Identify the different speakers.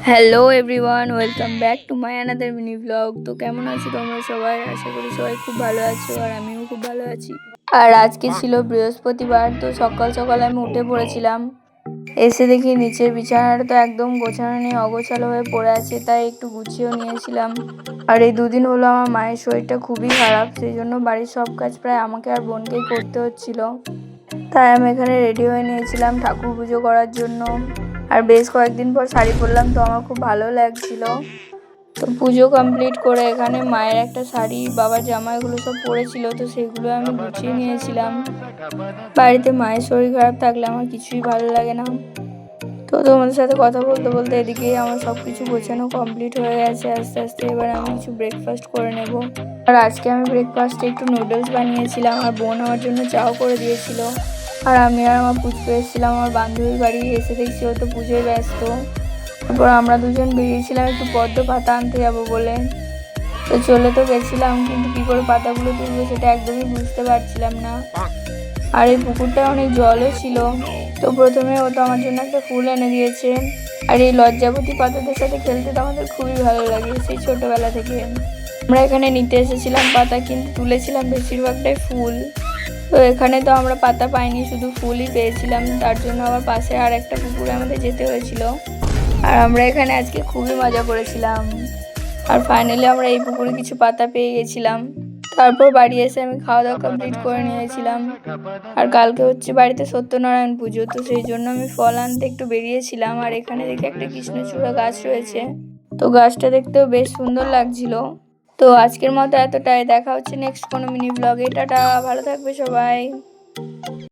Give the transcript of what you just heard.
Speaker 1: Hello everyone, welcome back to my another mini blog. তো কেমন আছো তোমরা সবাই? আশা করি সবাই খুব ভালো আছো, আর আমিও খুব ভালো আছি। আর আজকে ছিল বৃহস্পতিবার, তো সকাল সকাল আমি উঠে পড়েছিলাম। এসে দেখি নিচের বিছানাটা তো একদম গোছানো নেই, অগোছালো হয়ে পড়ে আছে, তাই একটু গুছিয়েও নিয়েছিলাম। আর এই দুদিন হলো আমার মায়ের শরীরটা খুবই খারাপ, সেই জন্য বাড়ির সব কাজ প্রায় আমাকে আর বোনকেই করতে হচ্ছিল। তাই আমি এখানে রেডি হয়ে নিয়েছিলাম ঠাকুর পুজো করার জন্য। আর বেশ কয়েকদিন পর শাড়ি পরলাম, তো আমার খুব ভালো লাগছিল। তো পুজো কমপ্লিট করে এখানে মায়ের একটা শাড়ি, বাবার জামা, এগুলো সব পরেছিল, তো সেগুলো আমি গুছিয়ে নিয়েছিলাম। বাড়িতে মায়ের শরীর খারাপ থাকলে আমার কিছুই ভালো লাগে না। তো তোমাদের সাথে কথা বলতে বলতে এদিকে আমার সব কিছু গোছানো কমপ্লিট হয়ে গেছে আস্তে আস্তে। এবার আমি কিছু ব্রেকফাস্ট করে নেব। আর আজকে আমি ব্রেকফাস্টে একটু নুডলস বানিয়েছিলাম, আর বোন আমার জন্য চাও করে দিয়েছিল। আর আমি আর আমার পুচকু এসেছিলাম আমার বান্ধবীর বাড়ি। এসে দেখছি ও তো পুজোয় ব্যস্ত। তারপর আমরা দুজন বেরিয়েছিলাম একটু পদ্ম পাতা আনতে যাবো বলে। তো চলে তো গেছিলাম, কিন্তু কী করে পাতাগুলো তুলবো সেটা একদমই বুঝতে পারছিলাম না। আর এই পুকুরটা অনেক জলও ছিল। তো প্রথমে ও তো আমার জন্য একটা ফুল এনে দিয়েছে। আর এই লজ্জাবতী পাতাদের সাথে খেলতে তো আমাদের খুবই ভালো লাগে সেই ছোটোবেলা থেকে। আমরা এখানে নিতে এসেছিলাম পাতা, কিন্তু তুলেছিলাম বেশিরভাগটাই ফুল। তো এখানে তো আমরা পাতা পাইনি, শুধু ফুলই পেয়েছিলাম, তার জন্য আবার পাশে আর একটা পুকুরে আমাদের যেতে হয়েছিল। আর আমরা এখানে আজকে খুবই মজা করেছিলাম। আর ফাইনালি আমরা এই পুকুরে কিছু পাতা পেয়ে গেছিলাম। তারপর বাড়ি এসে আমি খাওয়া দাওয়া কমপ্লিট করে নিয়েছিলাম। আর কালকে হচ্ছে বাড়িতে সত্যনারায়ণ পুজো, তো সেই জন্য আমি ফল আনতে একটু বেরিয়েছিলাম। আর এখানে দেখি একটা কৃষ্ণচূড়া গাছ রয়েছে, তো গাছটা দেখতেও বেশ সুন্দর লাগছিল। তো আজকের মতো এতটাই, দেখা হচ্ছে নেক্সট কোনো মিনি ব্লগে। টাটা, ভালো থাকবে সবাই।